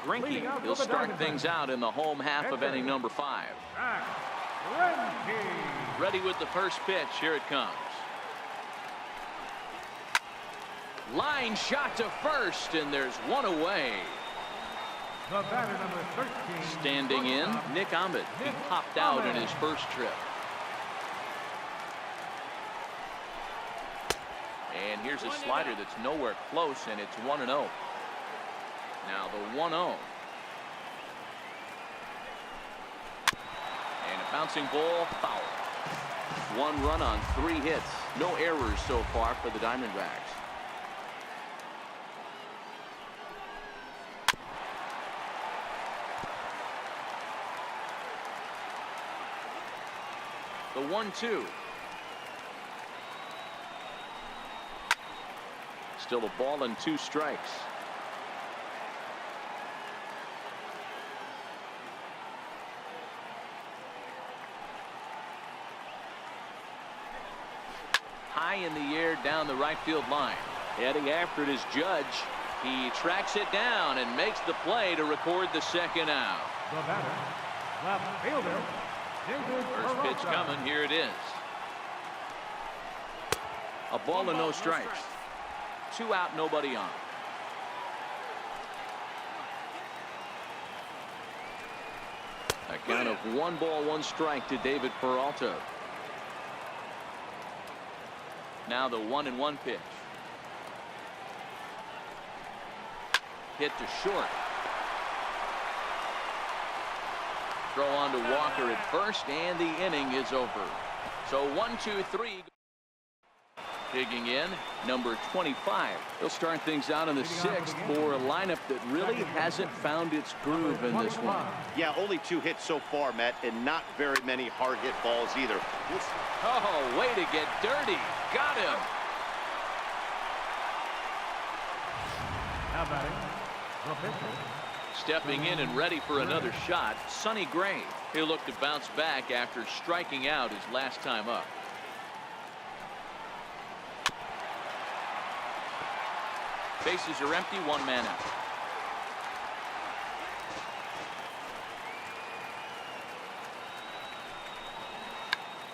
Greinke, he'll start things out in the home half of inning number 5. Ready with the first pitch. Here it comes. Line shot to first, and there's one away. The batter, number 13. Standing in, Nick Ahmed. He popped out in his first trip. And here's a slider that's nowhere close, and it's 1-0. Now the 1-0. And a bouncing ball, foul. 1 run on 3 hits. No errors so far for the Diamondbacks. The 1-2. Still a ball and 2 strikes. High in the air down the right field line. Heading after it is Judge. He tracks it down and makes the play to record the second out. The batter, left fielder. First pitch coming. Here it is. A ball and no strikes. 2 out, nobody on. A count of 1 ball, 1 strike to David Peralta. Now the 1-1 pitch. Hit to short. Throw on to Walker at first, and the inning is over. So 1-2-3. Digging in, number 25. They'll start things out in the 6th for a lineup that really hasn't found its groove in this one. Yeah, only 2 hits so far, Matt, and not very many hard hit balls either. Oh, way to get dirty. Got him. Now batting, the pitcher. Stepping in and ready for another shot, Sonny Gray. He'll look to bounce back after striking out his last time up. Bases are empty, 1 man out.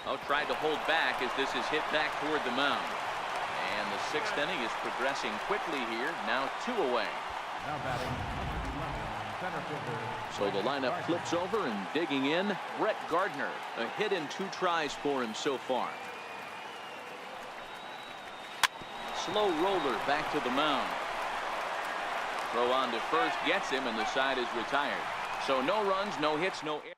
Oh, tried to hold back as this is hit back toward the mound. And the 6th inning is progressing quickly here. Now 2 away. Now batting, center fielder. So the lineup flips over, and digging in, Brett Gardner. A hit in 2 tries for him so far. Slow roller back to the mound. Throw on to first, gets him, and the side is retired. So no runs, no hits, no errors.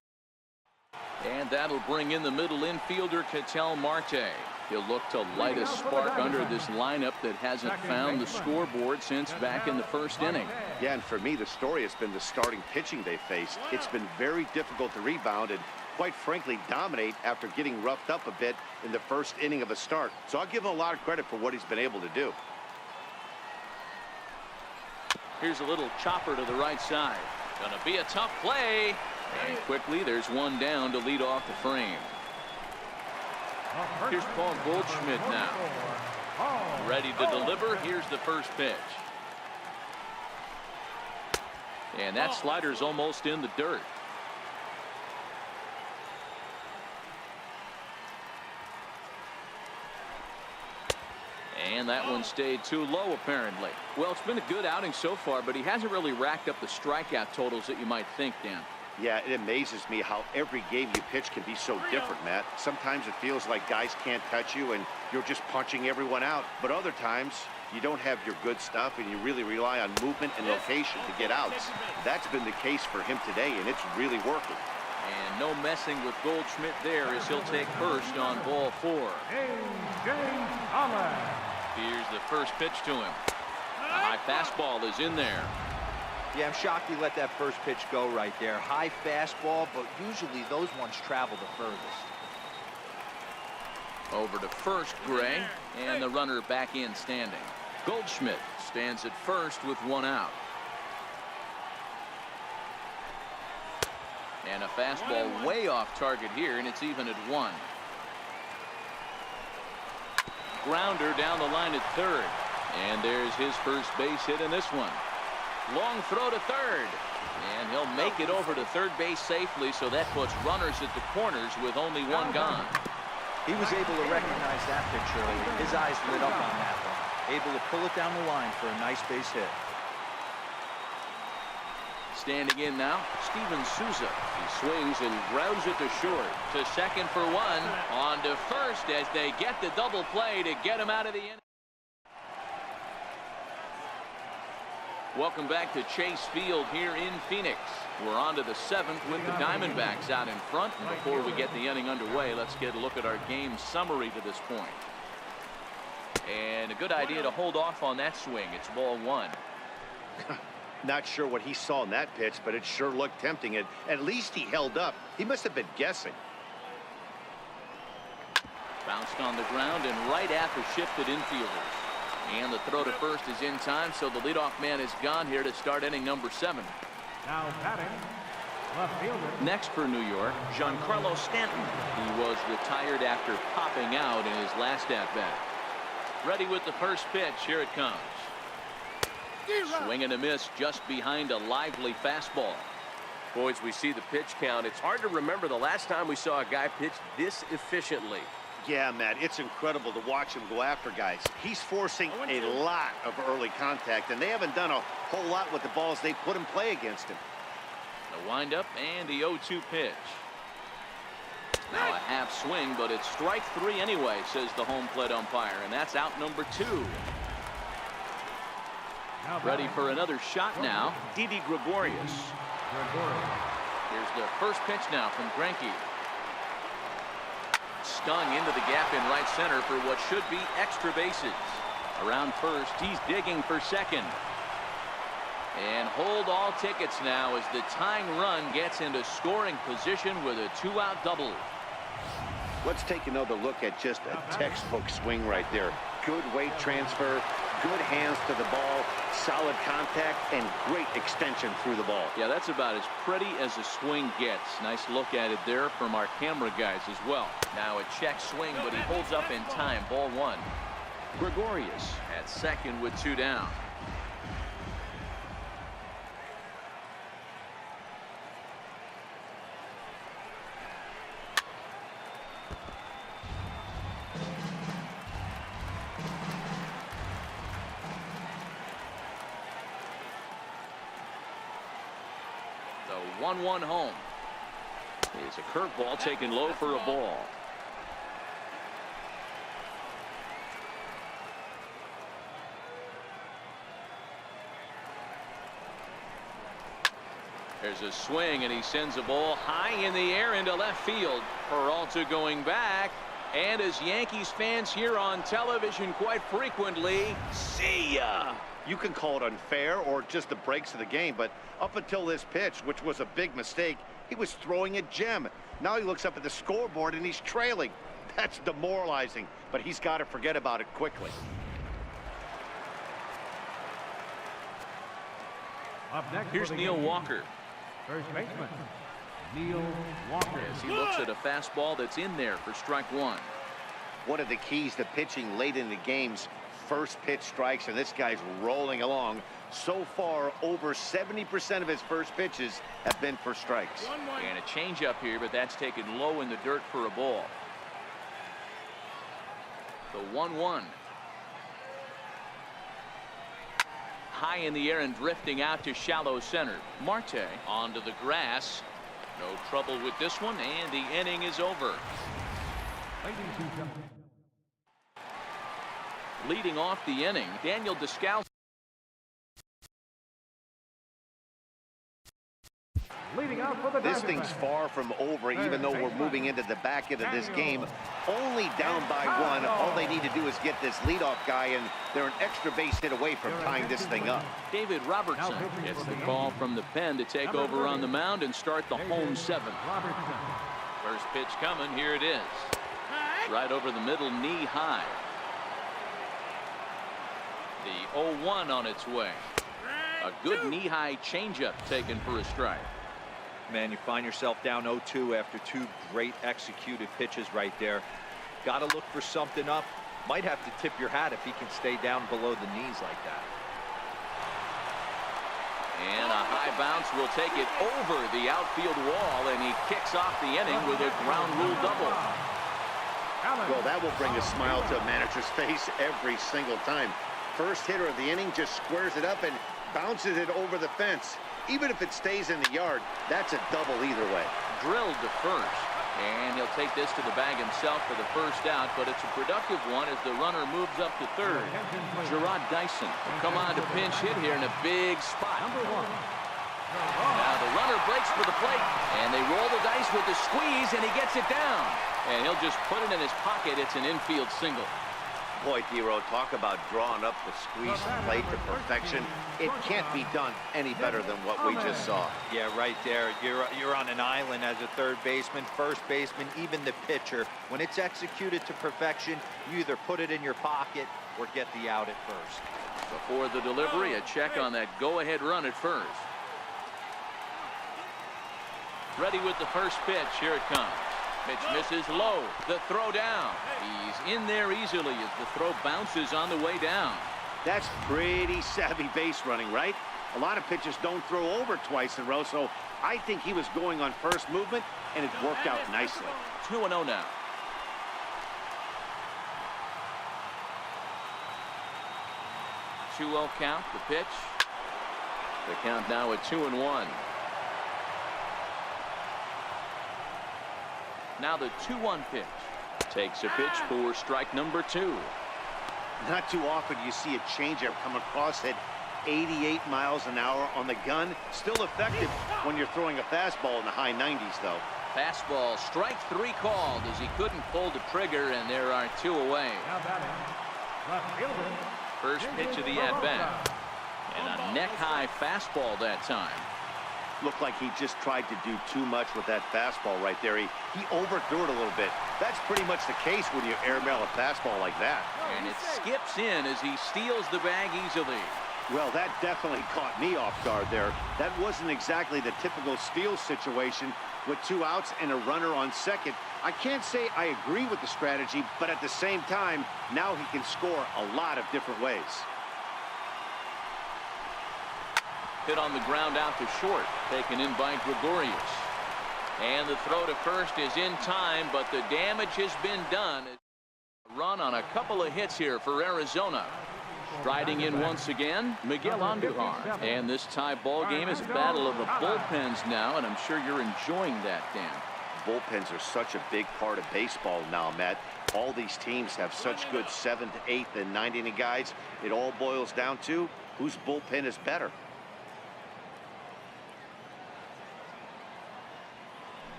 And that'll bring in the middle infielder, Ketel Marte. He'll look to light a spark under this lineup that hasn't found the scoreboard since back in the 1st inning. Yeah, and for me, the story has been the starting pitching they faced. It's been very difficult to rebound and, quite frankly, dominate after getting roughed up a bit in the 1st inning of a start. So I'll give him a lot of credit for what he's been able to do. Here's a little chopper to the right side. Gonna be a tough play. And quickly, there's 1 down to lead off the frame. Here's Paul Goldschmidt now. Ready to deliver. Here's the first pitch. And that slider's almost in the dirt. And that one stayed too low, apparently. Well, it's been a good outing so far, but he hasn't really racked up the strikeout totals that you might think, Dan. Yeah, it amazes me how every game you pitch can be so different, Matt. Sometimes it feels like guys can't touch you and you're just punching everyone out. But other times, you don't have your good stuff and you really rely on movement and location to get outs. That's been the case for him today, and it's really working. And no messing with Goldschmidt there as he'll take first on ball 4. Here's the first pitch to him. A high fastball is in there. Yeah, I'm shocked he let that first pitch go right there. High fastball, but usually those ones travel the furthest. Over to first, Gray, and the runner back in standing. Goldschmidt stands at first with 1 out. And a fastball way off target here, and it's even at 1. Grounder down the line at 3rd. And there's his first base hit in this one. Long throw to third. And he'll make it over to third base safely, so that puts runners at the corners with only one gone. He was able to recognize that pitch early. His eyes lit up on that one. Able to pull it down the line for a nice base hit. Standing in now, Steven Souza. He swings and grounds it to short. To second for one. On to first as they get the double play to get him out of the inning. Welcome back to Chase Field here in Phoenix. We're on to the 7th with the Diamondbacks out in front. And before we get the inning underway, let's get a look at our game summary to this point. And a good idea to hold off on that swing. It's ball 1. Not sure what he saw in that pitch, but it sure looked tempting. And at least he held up. He must have been guessing. Bounced on the ground and right at the shifted infielders. And the throw to first is in time, so the leadoff man is gone here to start inning number 7. Now batting, left fielder. Next for New York, Giancarlo Stanton. He was retired after popping out in his last at-bat. Ready with the first pitch. Here it comes. Swing and a miss just behind a lively fastball. Boys, we see the pitch count. It's hard to remember the last time we saw a guy pitch this efficiently. Yeah, Matt, it's incredible to watch him go after guys. He's forcing a lot of early contact, and they haven't done a whole lot with the balls they put in play against him. The windup and the 0-2 pitch. Now a half swing, but it's strike 3 anyway, says the home plate umpire, and that's out number 2. Ready for another shot now, Didi Gregorius. Here's the first pitch now from Greinke. Stung into the gap in right center for what should be extra bases. Around first, he's digging for second. And hold all tickets now as the tying run gets into scoring position with a 2-out double. Let's take another look at just a textbook swing right there. Good weight transfer, good hands to the ball, solid contact, and great extension through the ball. Yeah, that's about as pretty as a swing gets. Nice look at it there from our camera guys as well. Now a check swing, but he holds up in time. Ball 1. Gregorius at second with 2 down. The 1-1 home. Is a curveball taken low for a ball. There's a swing, and he sends a ball high in the air into left field. Peralta going back. And as Yankees fans hear on television quite frequently, see ya. You can call it unfair or just the breaks of the game, but up until this pitch, which was a big mistake, he was throwing a gem. Now he looks up at the scoreboard and he's trailing. That's demoralizing, but he's got to forget about it quickly. Up next, here's Neil Walker. First baseman, Neil Walker. As he looks at a fastball that's in there for strike 1. One of the keys to pitching late in the game's first pitch strikes, and this guy's rolling along. So far, over 70% of his first pitches have been for strikes. And a changeup here, but that's taken low in the dirt for a ball. The 1-1. High in the air and drifting out to shallow center. Marte onto the grass. No trouble with this one, and the inning is over. Leading off the inning, Daniel Descalso. Leading out for the This thing's far from over, even though we're moving into the back end of this game. Only down by 1. All they need to do is get this leadoff guy, and they're an extra base hit away from tying this thing up. David Robertson gets the call from the pen to take over on the mound and start the home 7th. First pitch coming. Here it is. Right over the middle, knee high. The 0-1 on its way. A good knee-high changeup taken for a strike. Man, you find yourself down 0-2 after 2 great executed pitches right there. Got to look for something up. Might have to tip your hat if he can stay down below the knees like that. And a high bounce will take it over the outfield wall, and he kicks off the inning with a ground rule double. Well, that will bring a smile to a manager's face every single time. First hitter of the inning just squares it up and bounces it over the fence. Even if it stays in the yard, that's a double either way. Drilled to first, and he'll take this to the bag himself for the first out, but it's a productive one as the runner moves up to third. Gerard Dyson will come on to pinch hit here in a big spot. Now the runner breaks for the plate, and they roll the dice with the squeeze, and he gets it down. And he'll just put it in his pocket. It's an infield single. Boy, Dero, talk about drawing up the squeeze plate to perfection. It can't be done any better than what we just saw. Yeah, right there. You're on an island as a third baseman, first baseman, even the pitcher. When it's executed to perfection, you either put it in your pocket or get the out at first. Before the delivery, a check on that go-ahead run at first. Ready with the first pitch. Here it comes. Pitch misses low. The throw down. He's in there easily as the throw bounces on the way down. That's pretty savvy base running, right? A lot of pitchers don't throw over twice in a row, so I think he was going on first movement, and it worked out nicely. 2-0 now. Two-0 count, the pitch. The count now at 2-1. Now the 2-1 pitch. Takes a pitch for strike number 2. Not too often you see a changeup come across at 88 miles an hour on the gun. Still effective when you're throwing a fastball in the high 90s, though. Fastball, strike 3 called as he couldn't pull the trigger, and there are 2 away. First pitch of the at-bat. And a neck-high fastball that time. Looked like he just tried to do too much with that fastball right there. He overthrew it a little bit. That's pretty much the case when you airmail a fastball like that. And it skips in as he steals the bag easily. Well, that definitely caught me off guard there. That wasn't exactly the typical steal situation with 2 outs and a runner on second. I can't say I agree with the strategy, but at the same time, now he can score a lot of different ways. Hit on the ground out to short, taken in by Gregorius. And the throw to first is in time, but the damage has been done. Run on a couple of hits here for Arizona. Striding in once again, Miguel Andujar. And this tie ball game is a battle of the bullpens now, and I'm sure you're enjoying that, Dan. Bullpens are such a big part of baseball now, Matt. All these teams have such good 7th, 8th, and 9th inning guys. It all boils down to whose bullpen is better.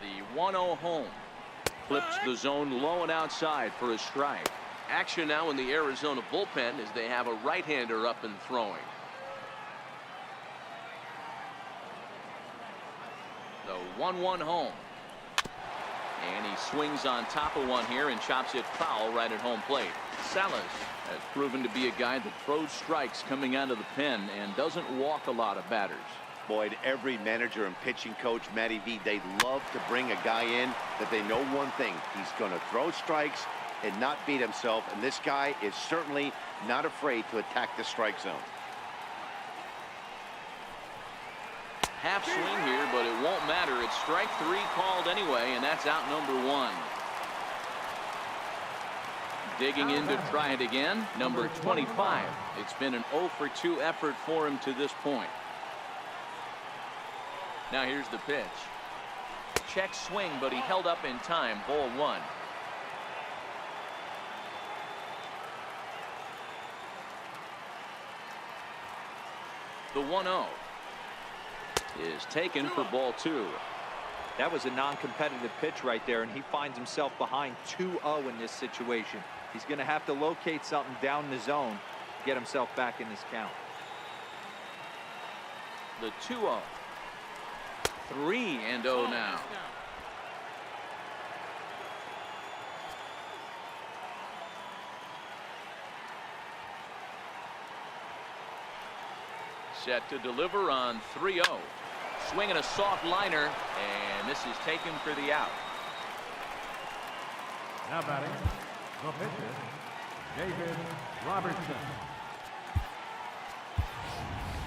The 1-0 home. Flips the zone low and outside for a strike. Action now in the Arizona bullpen as they have a right-hander up and throwing. The 1-1 home. And he swings on top of one here and chops it foul right at home plate. Salas has proven to be a guy that throws strikes coming out of the pen and doesn't walk a lot of batters. Boyd, every manager and pitching coach, Matty V, they love to bring a guy in that they know one thing. He's going to throw strikes and not beat himself, and this guy is certainly not afraid to attack the strike zone. Half swing here, but it won't matter. It's strike 3 called anyway, and that's out number 1. Digging in to try it again, number 25. It's been an 0 for 2 effort for him to this point. Now here's the pitch. Check swing, but he held up in time. Ball 1. The 1-0 is taken for ball 2. That was a non-competitive pitch right there, and he finds himself behind 2-0 in this situation. He's going to have to locate something down the zone to get himself back in this count. The 2-0. 3-0 now. Set to deliver on 3-0. Swinging a soft liner, and this is taken for the out. Now batting, the pitcher, David Robertson.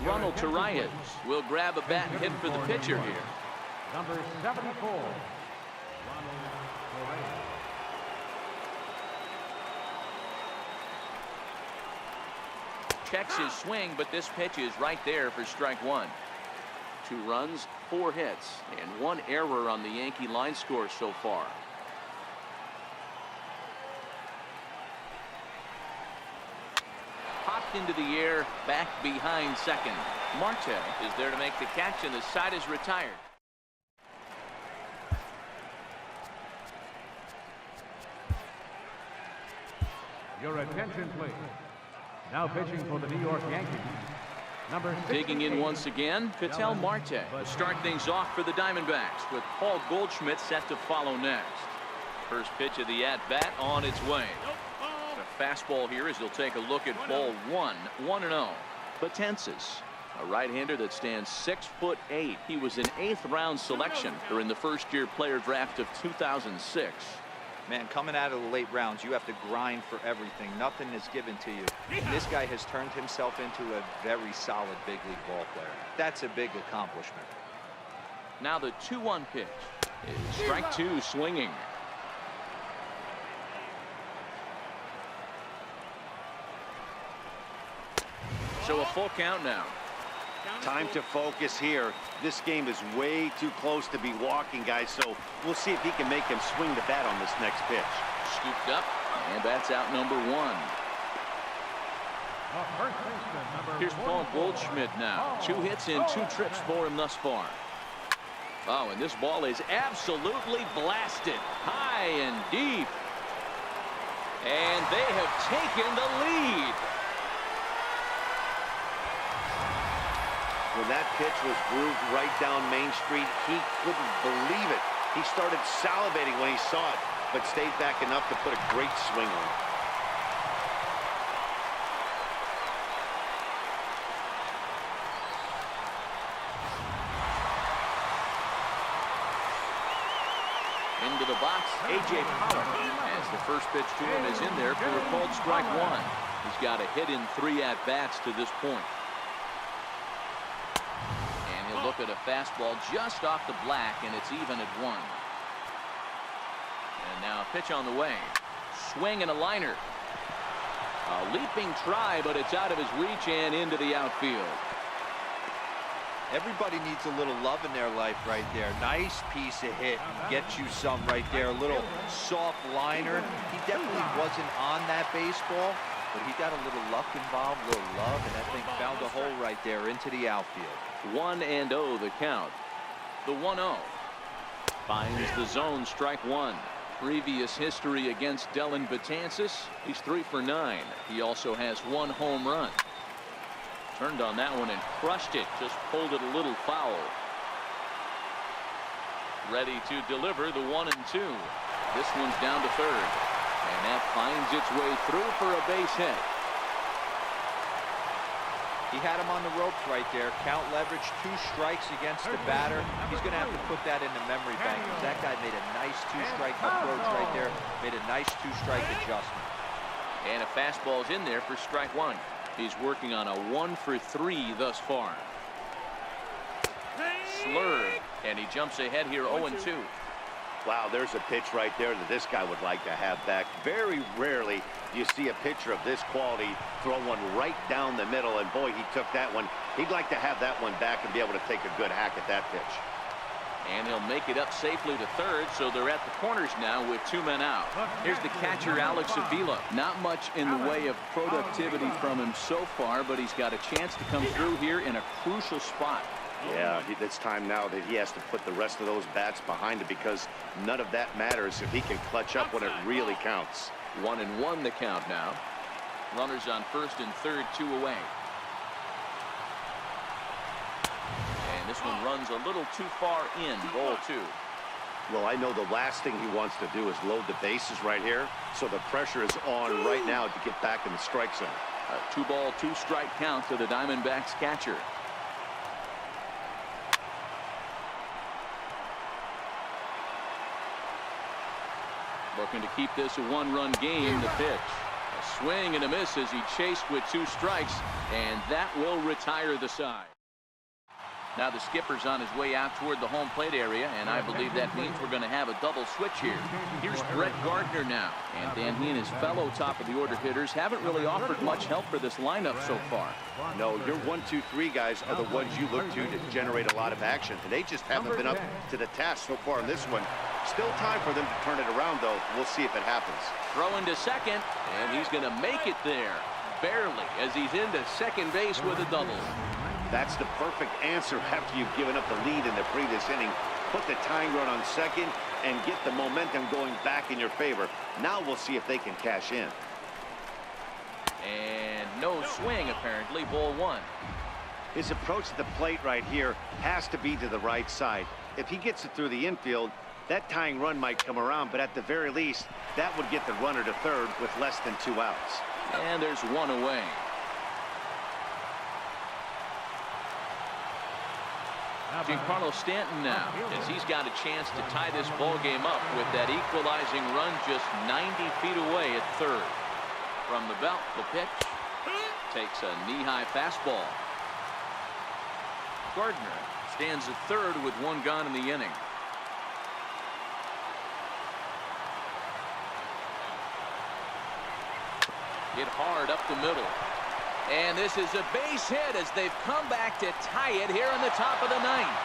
Ronald Torreyes will grab a bat and hit for the pitcher here. Number 74, Ronald Torreyes. Checks his swing, but this pitch is right there for strike one. 2 runs, 4 hits, and 1 error on the Yankee line score so far. Popped into the air, back behind second. Marte is there to make the catch, and the side is retired. Your attention, please. Now pitching for the New York Yankees. Number 68. Digging in once again, Ketel Marte will start things off for the Diamondbacks with Paul Goldschmidt set to follow next. First pitch of the at-bat on its way. A fastball here as he'll take a look at ball 1, 1-0. Betances, a right-hander that stands 6'8". He was an 8th round selection during the first-year player draft of 2006. Man, coming out of the late rounds, you have to grind for everything. Nothing is given to you. And this guy has turned himself into a very solid big league ball player. That's a big accomplishment. Now the 2-1 pitch is strike 2 swinging. So a full count now. Time to focus here. This game is way too close to be walking, guys, so we'll see if he can make him swing the bat on this next pitch. Scooped up, and that's out number 1. First baseman, number Here's Paul Goldschmidt now. 2 hits and 2 trips for him thus far. Oh, and this ball is absolutely blasted high and deep. And they have taken the lead. When that pitch was grooved right down Main Street, he couldn't believe it. He started salivating when he saw it, but stayed back enough to put a great swing on it. Into the box, A.J. Pollock, as the first pitch to him is in there for a called strike 1. He's got a hit in 3 at-bats to this point. Look at a fastball just off the black, and it's even at 1. And now a pitch on the way. Swing and a liner. A leaping try, but it's out of his reach and into the outfield. Everybody needs a little love in their life right there. Nice piece of hit. Get you some right there. A little soft liner. He definitely wasn't on that baseball, but he got a little luck involved, a little love, and that thing found a hole right there into the outfield. 1-0 the count. The 1-0 finds the zone, strike 1. Previous history against Dellin Betances, he's 3 for 9. He also has 1 home run. Turned on that one and crushed it, just pulled it a little foul. Ready to deliver the 1-2. This one's down to third, and that finds its way through for a base hit. He had him on the ropes right there. Count leverage, 2 strikes against the batter. He's going to have to put that in the memory bank, because that guy made a nice 2-strike approach right there. Made a nice 2-strike adjustment. And a fastball's in there for strike 1. He's working on a 1 for 3 thus far. Slurve, and he jumps ahead here 0-2. Wow, there's a pitch right there that this guy would like to have back. Very rarely do you see a pitcher of this quality throw one right down the middle, and boy, he took that one. He'd like to have that one back and be able to take a good hack at that pitch. And he'll make it up safely to third, so they're at the corners now with 2 men out. Here's the catcher, Alex Avila. Not much in the way of productivity from him so far, but he's got a chance to come through here in a crucial spot. Yeah, it's time now that he has to put the rest of those bats behind him, because none of that matters if he can clutch up when it really counts. 1-1 the count now. Runners on first and third, 2 away. And this one runs a little too far in, ball 2. Well, I know the last thing he wants to do is load the bases right here, so the pressure is on right now to get back in the strike zone. A 2-ball, 2-strike count to the Diamondbacks catcher. Looking to keep this a 1-run game. The pitch, a swing and a miss as he chased with 2 strikes, and that will retire the side. Now the skipper's on his way out toward the home plate area, and I believe that means we're going to have a double switch here. Here's Brett Gardner now, and Dan, he and his fellow top-of-the-order hitters haven't really offered much help for this lineup so far. No, your 1, 2, 3 guys are the ones you look to generate a lot of action, and they just haven't been up to the task so far in this one. Still time for them to turn it around, though. We'll see if it happens. Throw into second, and he's going to make it there, barely, as he's into second base with a double. That's the perfect answer after you've given up the lead in the previous inning. Put the tying run on second and get the momentum going back in your favor. Now we'll see if they can cash in. And no swing, apparently. Ball 1. His approach to the plate right here has to be to the right side. If he gets it through the infield, that tying run might come around, but at the very least, that would get the runner to third with less than 2 outs. And there's 1 away. Giancarlo Stanton now, as he's got a chance to tie this ball game up with that equalizing run just 90 feet away at third. From the belt, the pitch takes a knee-high fastball. Gardner stands at third with 1 gone in the inning. Hit hard up the middle. And this is a base hit as they've come back to tie it here in the top of the 9th.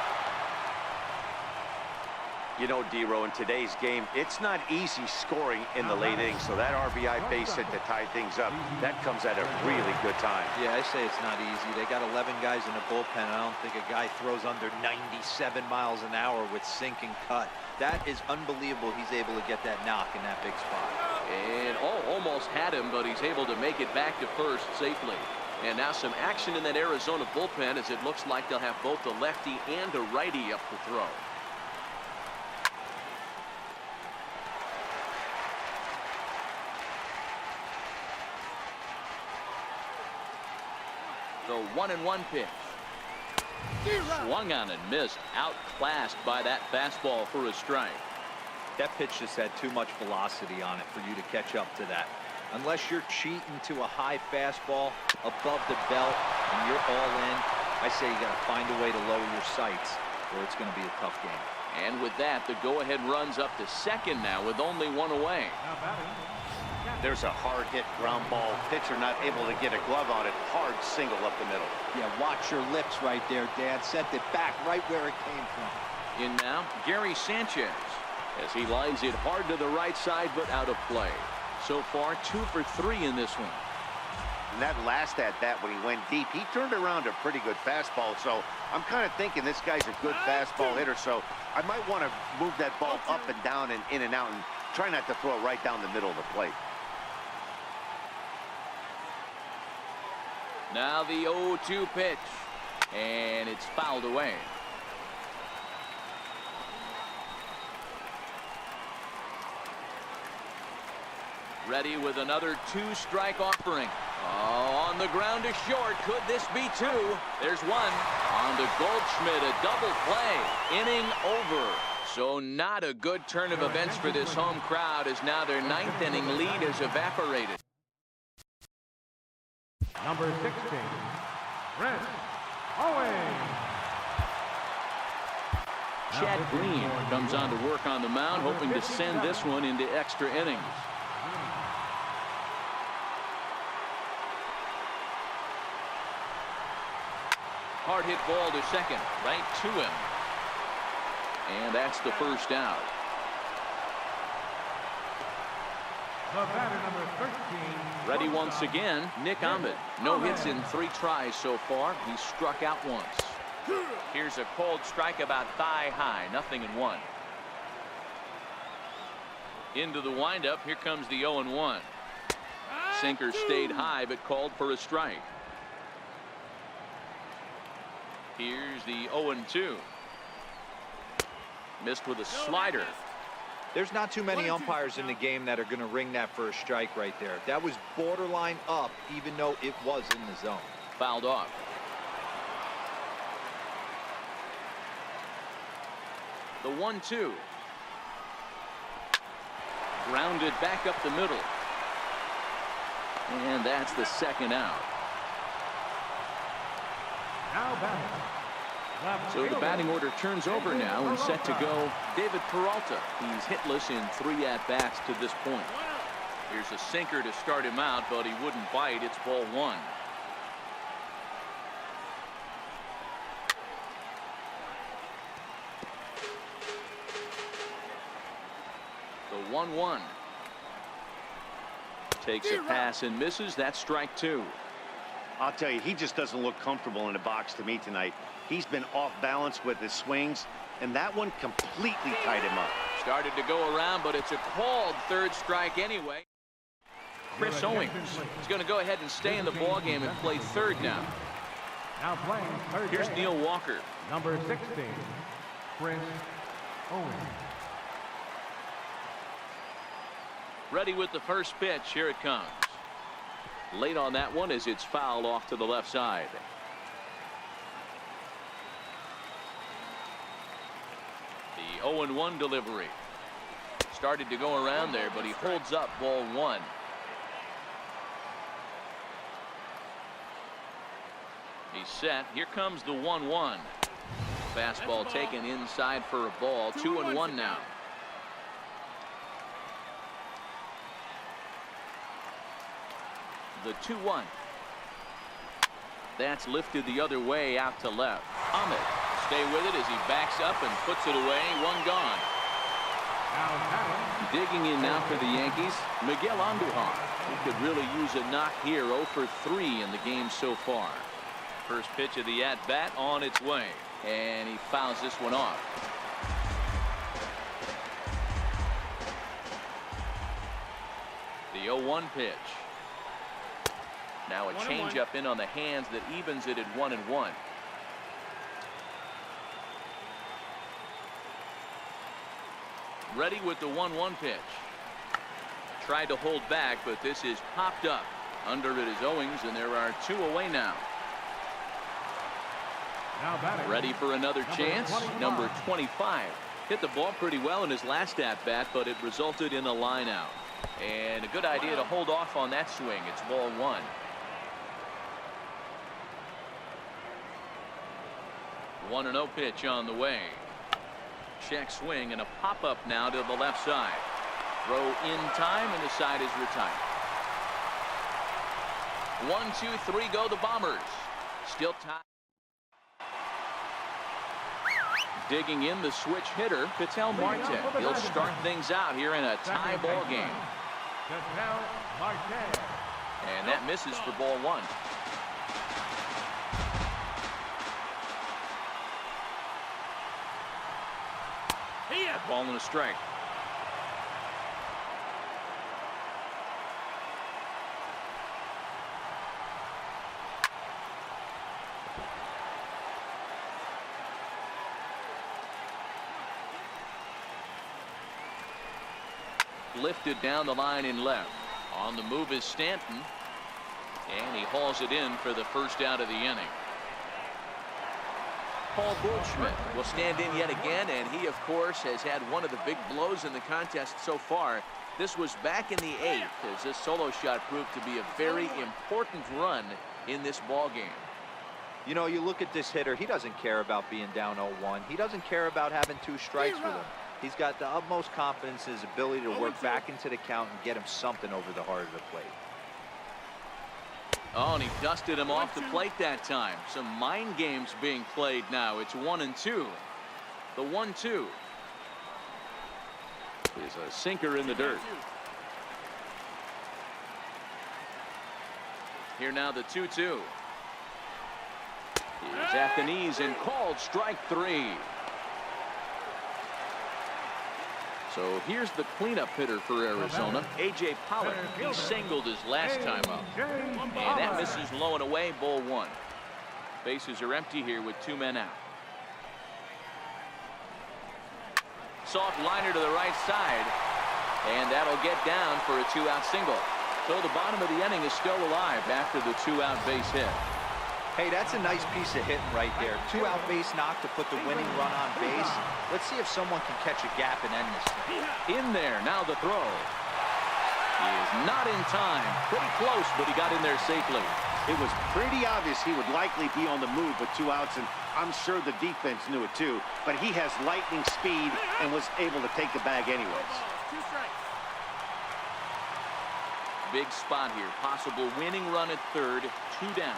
You know, D-Row, in today's game, it's not easy scoring in the late innings, so that RBI base hit to tie things up, that comes at a really good time. Yeah, I say it's not easy. They got 11 guys in the bullpen. I don't think a guy throws under 97 miles an hour with sink and cut. That is unbelievable. He's able to get that knock in that big spot. And almost had him, but he's able to make it back to first safely. And now some action in that Arizona bullpen as it looks like they'll have both a lefty and a righty up to throw. The 1-1 pitch. Swung on and missed. Outclassed by that fastball for a strike. That pitch just had too much velocity on it for you to catch up to that. Unless you're cheating to a high fastball above the belt and you're all in, I say you got to find a way to lower your sights or it's going to be a tough game. And with that, the go-ahead runs up to second now with only 1 away. There's a hard hit ground ball. Pitcher not able to get a glove on it. Hard single up the middle. Yeah, watch your lips right there, Dan. Sent it back right where it came from. In now, Gary Sanchez, as he lines it hard to the right side, but out of play. So far, 2 for 3 in this one. And that last at-bat when he went deep, he turned around a pretty good fastball. So I'm kind of thinking this guy's a good fastball hitter. So I might want to move that ball up and down and in and out and try not to throw it right down the middle of the plate. Now the 0-2 pitch, and it's fouled away. Ready with another 2-strike offering. Oh, on the ground to short. Could this be 2? There's 1. On to Goldschmidt, a double play. Inning over. So not a good turn of events for this home crowd as now their 9th inning lead has evaporated. Number 16, Chris Owens. Chad Green comes on to work on the mound, hoping to send this one into extra innings. Hard hit ball to second, right to him. And that's the first out. The batter, number 13. Ready once again, Nick Ahmed. No hits in 3 tries so far. He struck out once. Here's a cold strike about thigh high, 0-1. Into the windup, here comes the 0-1. Sinker stayed high but called for a strike. Here's the 0-2. Missed with a slider. There's not too many umpires in the game that are going to ring that for a strike right there. That was borderline up, even though it was in the zone. Fouled off. The 1-2. Grounded back up the middle. And that's the second out. Now batting. Left So the fielder. batting order turns over now and set to go David Peralta. He's hitless in 3 at-bats to this point. Here's a sinker to start him out, but he wouldn't bite. It's ball 1. The 1-1. Takes a pass and misses. That's strike 2. I'll tell you, he just doesn't look comfortable in the box to me tonight. He's been off balance with his swings, and that one completely tied him up. Started to go around, but it's a called third strike anyway. Chris Owings is going to go ahead and stay in the ballgame and play third now. Now playing third. Here's base. Neil Walker. Number 16, Chris Owings. Ready with the first pitch. Here it comes. Late on that one as it's fouled off to the left side. The 0-1 delivery. Started to go around there, but he holds up ball 1. He's set. Here comes the 1-1. Fastball taken inside for a ball. 2-1 now. The 2-1. That's lifted the other way out to left. Ahmed stay with it as he backs up and puts it away. 1 gone. Now batting. Digging in now for the Yankees, Miguel Andujar. He could really use a knock here. 0 for 3 in the game so far. First pitch of the at-bat on its way, and he fouls this one off. The 0-1 pitch. Now a changeup in on the hands that evens it at 1-1. Ready with the 1-1 pitch. Tried to hold back, but this is popped up. Under it is Owings, and there are 2 away now. Now batting. Ready for another chance. Number 25. Hit the ball pretty well in his last at-bat, but it resulted in a line out. And a good idea to hold off on that swing. It's ball 1. One 1-0 pitch on the way. Check swing and a pop-up now to the left side. Throw in time, and the side is retired. 1, 2, 3 go the Bombers. Still tied. Digging in the switch hitter, Ketel Marte. He'll start things out here in a tie ball game. Ketel Marte. And that misses for ball 1. Ball and a strike. Lifted down the line in left. On the move is Stanton, and he hauls it in for the first out of the inning. Paul Goldschmidt will stand in yet again, and he, of course, has had one of the big blows in the contest so far. This was back in the 8th, as this solo shot proved to be a very important run in this ball game. You know, you look at this hitter, he doesn't care about being down 0-1. He doesn't care about having 2 strikes with him. He's got the utmost confidence in his ability to work back into the count and get him something over the heart of the plate. Oh, and he dusted him off the plate that time. Some mind games being played now. It's 1-2. The 1-2 is a sinker in the dirt. Here now the 2-2. He's at the knees and called strike 3. So here's the cleanup hitter for Arizona, A.J. Pollock. He singled his last time up. And that misses low and away, ball 1. Bases are empty here with 2 men out. Soft liner to the right side. And that'll get down for a 2-out single. So the bottom of the inning is still alive after the 2-out base hit. Hey, that's a nice piece of hitting right there. 2-out base knock to put the winning run on base. Let's see if someone can catch a gap and end this thing. In there, now the throw. He is not in time. Pretty close, but he got in there safely. It was pretty obvious he would likely be on the move with 2 outs, and I'm sure the defense knew it too. But he has lightning speed and was able to take the bag anyways. Big spot here. Possible winning run at third. 2 down.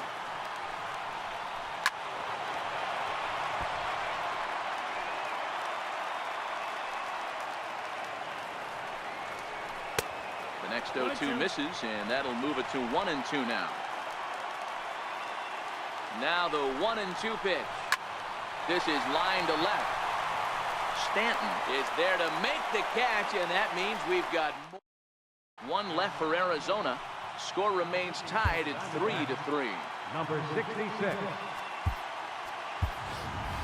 The next 0-2 misses, and that'll move it to 1-2 now. Now the 1-2 pitch. This is line to left. Stanton is there to make the catch, and that means we've got one left for Arizona. Score remains tied at 3-3. Number 66.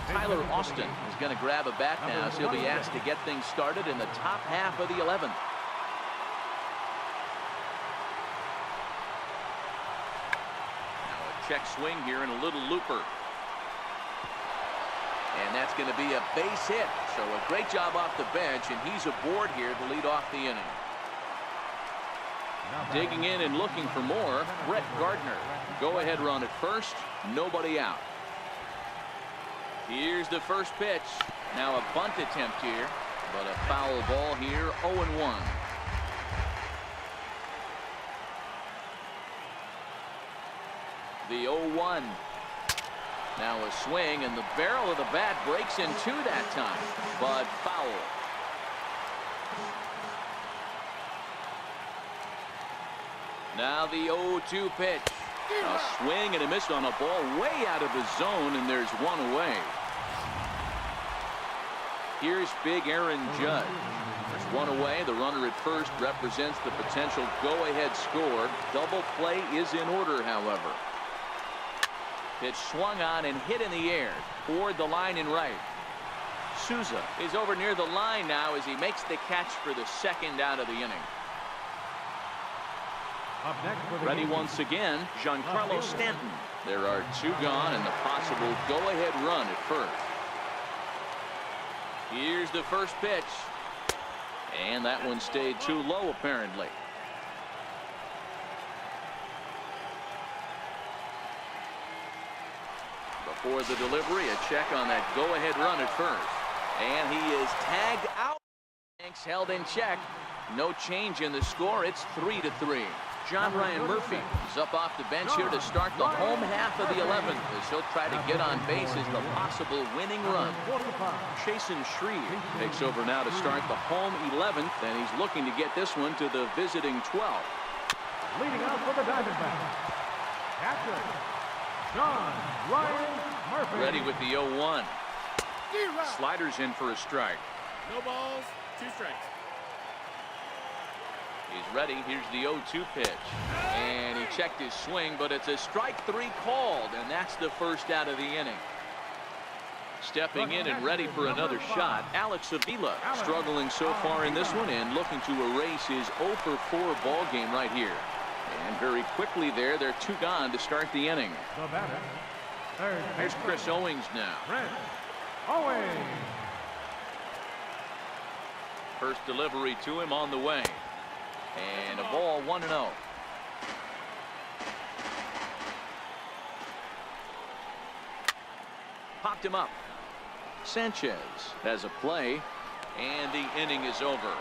Tyler Austin is going to grab a bat now, so he'll be asked to get things started in the top half of the 11th. Check swing here and a little looper. And that's going to be a base hit. So a great job off the bench, and he's aboard here to lead off the inning. Digging in and looking for more, Brett Gardner. Go-ahead run at first, nobody out. Here's the first pitch. Now a bunt attempt here, but a foul ball here, 0-1. The 0-1. Now a swing, and the barrel of the bat breaks in 2 that time, but foul. Now the 0-2 pitch. A swing and a miss on a ball way out of the zone, and there's 1 away. Here's big Aaron Judge. There's 1 away. The runner at first represents the potential go-ahead score. Double play is in order, however. Pitch swung on and hit in the air toward the line and right. Souza is over near the line now as he makes the catch for the 2nd out of the inning. Up next for the Ready once again, Giancarlo Stanton. There are 2 gone and the possible go-ahead run at first. Here's the first pitch. And that one stayed too low, apparently. For the delivery, a check on that go-ahead run at first. And he is tagged out. Hanks held in check. No change in the score. It's 3-3. John Ryan Murphy is up off the bench here to start the home half of the 11th as he'll try to get on base as the possible winning run. Chasen Shreve takes over now to start the home 11th, and he's looking to get this one to the visiting 12th. leading out for the Diamondbacks, catcher, John Ryan Murphy. Ready with the 0-1. Sliders in for a strike. No balls, 2 strikes. He's ready. Here's the 0-2 pitch. And he checked his swing, but it's a strike 3 called, and that's the first out of the inning. Stepping in and ready for another shot, Alex Avila, struggling so far in this one and looking to erase his 0-for-4 ball game right here. And very quickly there, they're 2 gone to start the inning. The batter, third Here's Chris Owings now. Chris Owings. First delivery to him on the way. And a ball, 1-0. Popped him up. Sanchez has a play, and the inning is over.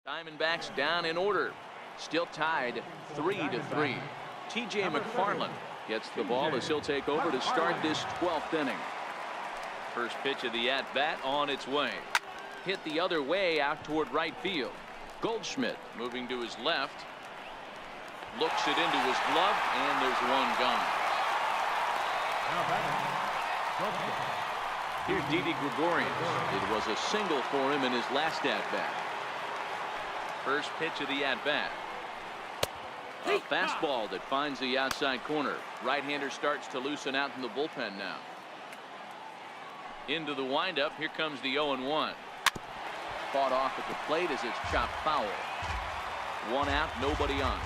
Diamondbacks down in order. Still tied 3-3. T.J. McFarland gets the ball as he'll take over to start this 12th inning. First pitch of the at-bat on its way. Hit the other way out toward right field. Goldschmidt moving to his left. Looks it into his glove, and there's 1 gone. Here's Didi Gregorius. It was a single for him in his last at-bat. First pitch of the at-bat. A fastball that finds the outside corner. Right-hander starts to loosen out in the bullpen now. Into the windup. Here comes the 0-1. Fought off at the plate as it's chopped foul. 1 out, nobody on.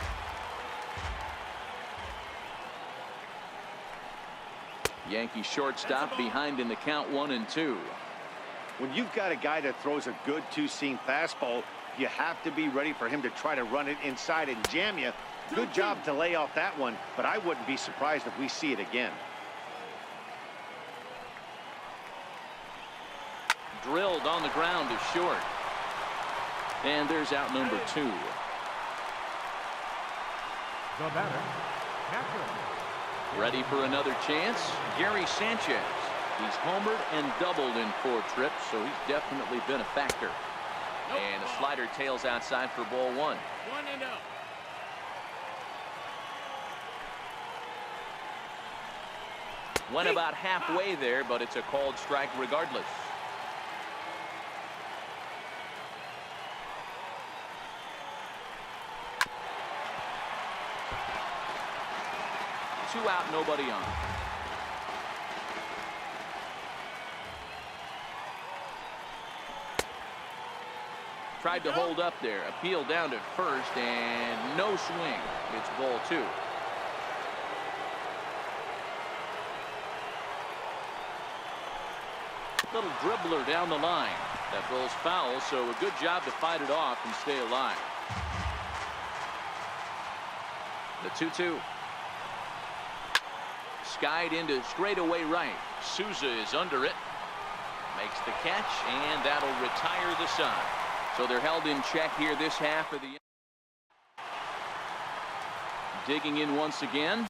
Yankee shortstop behind in the count 1-2. When you've got a guy that throws a good 2-seam fastball, You have to be ready for him to try to run it inside and jam you. Good job to lay off that one, but I wouldn't be surprised if we see it again. Drilled on the ground is short. And there's out number 2. The batter, catcher. Ready for another chance? Gary Sanchez. He's homered and doubled in 4 trips, so he's definitely been a factor. And a slider tails outside for ball 1. 1-0. Went about halfway there, but it's a called strike regardless. Two out, nobody on. Tried to hold up there. Appeal down to first, and no swing. It's ball 2. Little dribbler down the line. That rolls foul, so a good job to fight it off and stay alive. The 2-2. Skied into straightaway right. Souza is under it. Makes the catch, and that'll retire the side. So they're held in check here this half of the. Digging in once again.